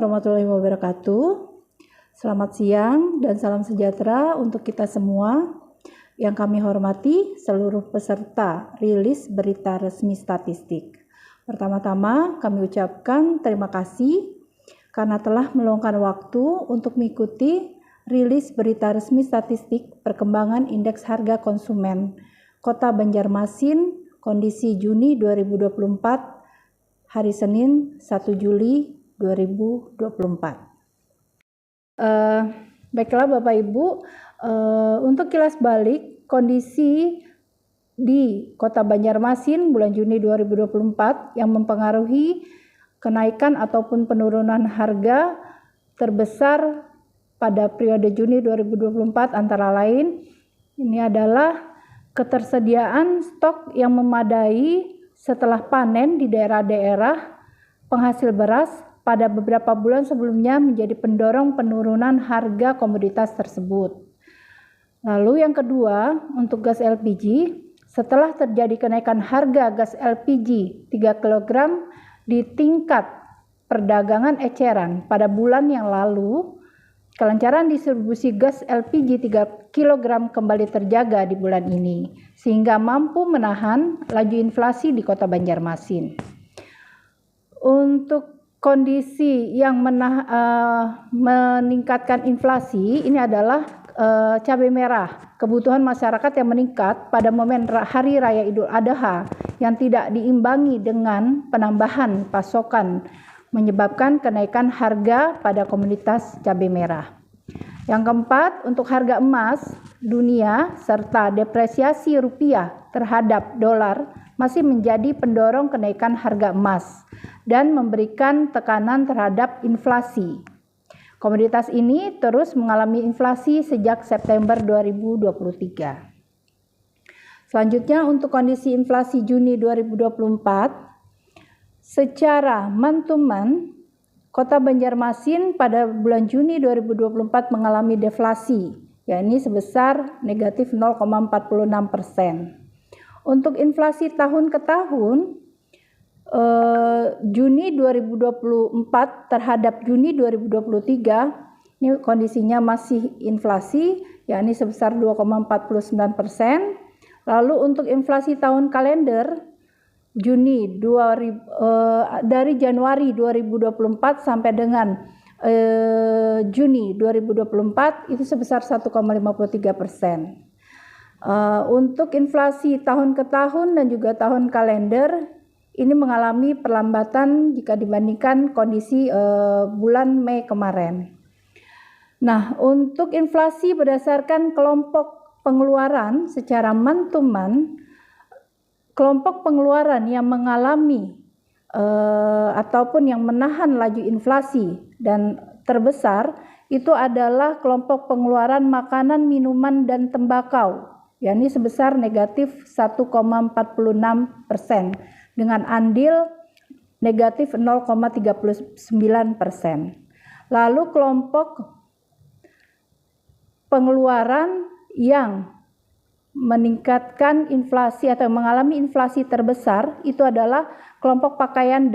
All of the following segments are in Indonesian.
warahmatullahi wabarakatuh. Selamat siang dan salam sejahtera untuk kita semua. Yang kami hormati seluruh peserta rilis berita resmi statistik. Pertama-tama kami ucapkan terima kasih karena telah meluangkan waktu untuk mengikuti rilis berita resmi statistik perkembangan indeks harga konsumen Kota Banjarmasin kondisi Juni 2024 hari Senin 1 Juli 2024. Baiklah Bapak Ibu, untuk kilas balik kondisi di Kota Banjarmasin bulan Juni 2024 yang mempengaruhi kenaikan ataupun penurunan harga terbesar pada periode Juni 2024 antara lain ini adalah ketersediaan stok yang memadai setelah panen di daerah-daerah penghasil beras pada beberapa bulan sebelumnya menjadi pendorong penurunan harga komoditas tersebut. Lalu yang kedua, untuk gas LPG, setelah terjadi kenaikan harga gas LPG 3 kg di tingkat perdagangan eceran pada bulan yang lalu, kelancaran distribusi gas LPG 3 kg kembali terjaga di bulan ini, sehingga mampu menahan laju inflasi di Kota Banjarmasin. Untuk kondisi yang meningkatkan inflasi ini adalah cabai merah. Kebutuhan masyarakat yang meningkat pada momen Hari Raya Idul Adha yang tidak diimbangi dengan penambahan pasokan menyebabkan kenaikan harga pada komoditas cabai merah. Yang keempat, untuk harga emas dunia serta depresiasi rupiah terhadap dolar masih menjadi pendorong kenaikan harga emas dan memberikan tekanan terhadap inflasi. Komoditas ini terus mengalami inflasi sejak September 2023. Selanjutnya untuk kondisi inflasi Juni 2024, secara month-to-month, Kota Banjarmasin pada bulan Juni 2024 mengalami deflasi, yakni sebesar negatif 0,46%. Untuk inflasi tahun ke tahun, Juni 2024 terhadap Juni 2023 ini kondisinya masih inflasi, yakni sebesar 2,49%. Lalu untuk inflasi tahun kalender Juni dari Januari 2024 sampai dengan Juni 2024 itu sebesar 1,53%. Untuk inflasi tahun ke tahun dan juga tahun kalender ini mengalami perlambatan jika dibandingkan kondisi bulan Mei kemarin. Nah, untuk inflasi berdasarkan kelompok pengeluaran secara month to month, kelompok pengeluaran yang mengalami ataupun yang menahan laju inflasi dan terbesar itu adalah kelompok pengeluaran makanan, minuman, dan tembakau, yakni sebesar negatif 1,46% dengan andil negatif 0,39%. Lalu kelompok pengeluaran yang meningkatkan inflasi atau mengalami inflasi terbesar itu adalah kelompok pakaian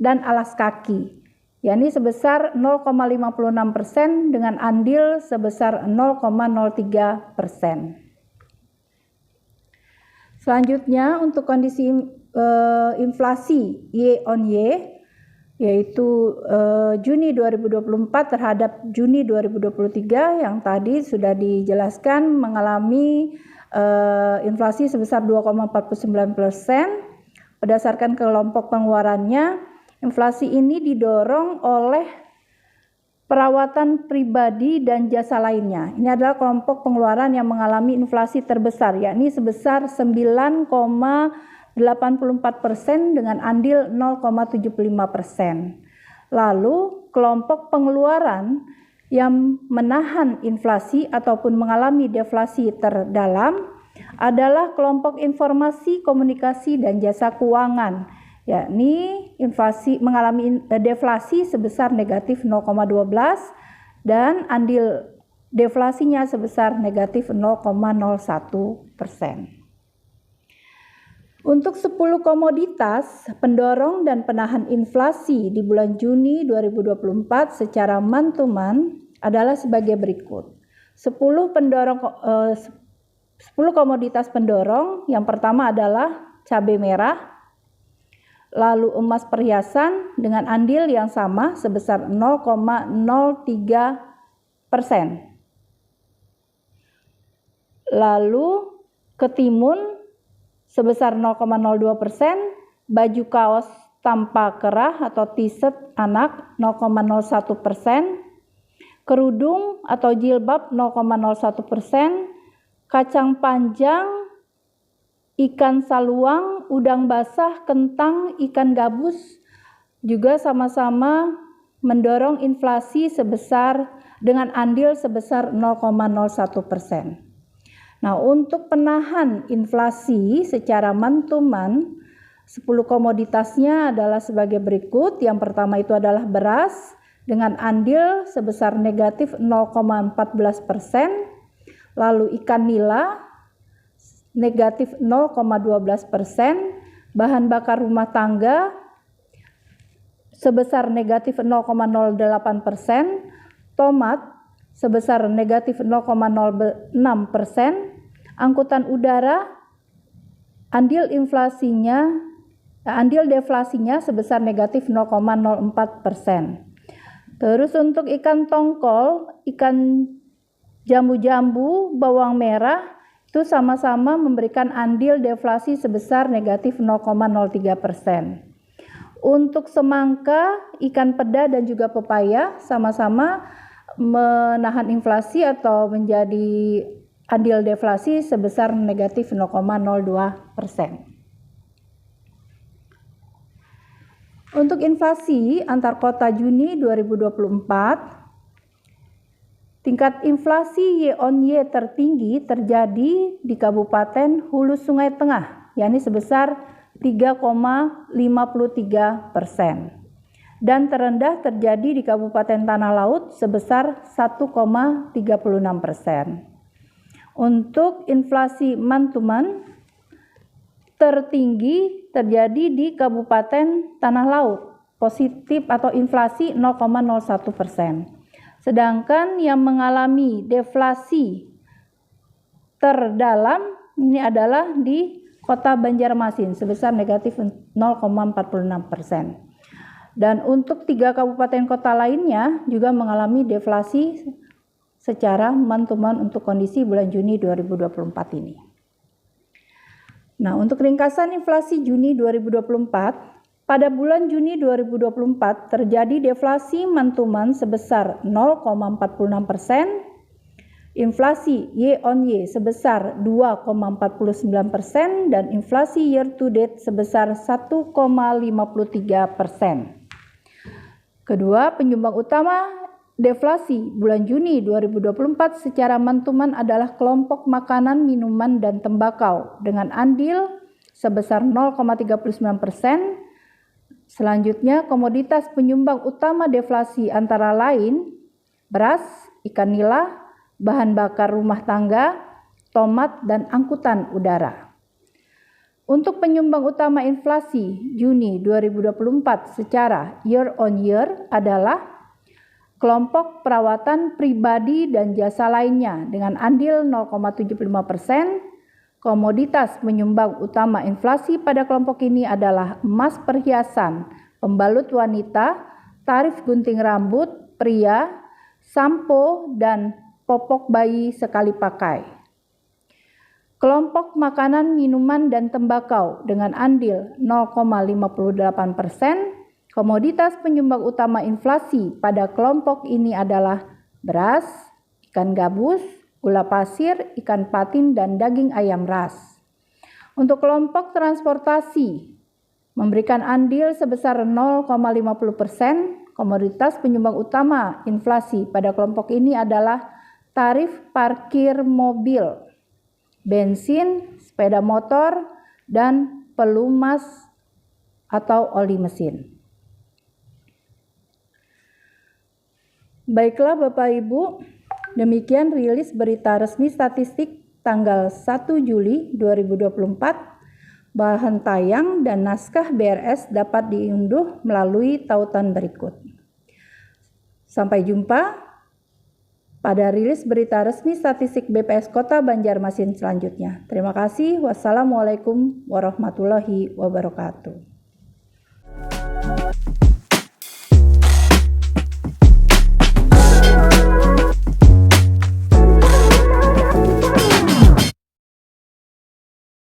dan alas kaki, yakni sebesar 0,56% dengan andil sebesar 0,03%. Selanjutnya untuk kondisi inflasi Y on Y, yaitu Juni 2024 terhadap Juni 2023 yang tadi sudah dijelaskan mengalami inflasi sebesar 2,49%. Berdasarkan kelompok pengeluarannya, inflasi ini didorong oleh perawatan pribadi dan jasa lainnya. Ini adalah kelompok pengeluaran yang mengalami inflasi terbesar, yakni sebesar 9,84% dengan andil 0,75%. Lalu kelompok pengeluaran yang menahan inflasi ataupun mengalami deflasi terdalam adalah kelompok informasi, komunikasi, dan jasa keuangan, yakni inflasi mengalami deflasi sebesar negatif 0,12 dan andil deflasinya sebesar negatif 0,01%. Untuk 10 komoditas pendorong dan penahan inflasi di bulan Juni 2024 secara month-to-month adalah sebagai berikut. 10 komoditas pendorong, yang pertama adalah cabai merah, lalu emas perhiasan dengan andil yang sama sebesar 0,03%. Lalu ketimun sebesar 0,02%, baju kaos tanpa kerah atau t-shirt anak 0,01%, kerudung atau jilbab 0,01%, kacang panjang, ikan saluang, udang basah, kentang, ikan gabus juga sama-sama mendorong inflasi sebesar dengan andil sebesar 0,01%. Nah, untuk penahan inflasi secara month-to-month, 10 komoditasnya adalah sebagai berikut. Yang pertama itu adalah beras dengan andil sebesar negatif 0,14%, lalu ikan nila negatif 0,12%, bahan bakar rumah tangga sebesar negatif 0,08%, tomat sebesar negatif 0,06%, angkutan udara andil deflasinya sebesar negatif 0,04%. Terus untuk ikan tongkol, ikan jambu-jambu, bawang merah itu sama-sama memberikan andil deflasi sebesar negatif 0,03%. Untuk semangka, ikan peda dan juga pepaya sama-sama menahan inflasi atau menjadi andil deflasi sebesar negatif 0,02%. Untuk inflasi antar kota Juni 2024, tingkat inflasi year-on-year tertinggi terjadi di Kabupaten Hulu Sungai Tengah, yakni sebesar 3,53%. Dan terendah terjadi di Kabupaten Tanah Laut sebesar 1,36%. Untuk inflasi month-to-month tertinggi terjadi di Kabupaten Tanah Laut, positif atau inflasi 0,01%. Sedangkan yang mengalami deflasi terdalam ini adalah di Kota Banjarmasin sebesar negatif 0,46%. Dan untuk 3 kabupaten kota lainnya juga mengalami deflasi secara month-to-month untuk kondisi bulan Juni 2024 ini. Nah, untuk ringkasan inflasi Juni 2024, pada bulan Juni 2024 terjadi deflasi month-to-month sebesar 0,46%, inflasi year-on-year sebesar 2,49% dan inflasi year-to-date sebesar 1,53%. Kedua, penyumbang utama deflasi bulan Juni 2024 secara month-to-month adalah kelompok makanan, minuman, dan tembakau dengan andil sebesar 0,39%. Selanjutnya, komoditas penyumbang utama deflasi antara lain beras, ikan nila, bahan bakar rumah tangga, tomat, dan angkutan udara. Untuk penyumbang utama inflasi Juni 2024 secara year-on-year adalah kelompok perawatan pribadi dan jasa lainnya dengan andil 0,75%. Komoditas penyumbang utama inflasi pada kelompok ini adalah emas perhiasan, pembalut wanita, tarif gunting rambut pria, sampo, dan popok bayi sekali pakai. Kelompok makanan, minuman, dan tembakau dengan andil 0,58%. Komoditas penyumbang utama inflasi pada kelompok ini adalah beras, ikan gabus, gula pasir, ikan patin, dan daging ayam ras. Untuk kelompok transportasi memberikan andil sebesar 0,50%. Komoditas penyumbang utama inflasi pada kelompok ini adalah tarif parkir mobil, bensin, sepeda motor, dan pelumas atau oli mesin. Baiklah Bapak Ibu, demikian rilis berita resmi statistik tanggal 1 Juli 2024 Bahan tayang dan naskah BRS dapat diunduh melalui tautan berikut. Sampai jumpa pada rilis berita resmi statistik BPS Kota Banjarmasin selanjutnya. Terima kasih. Wassalamualaikum warahmatullahi wabarakatuh.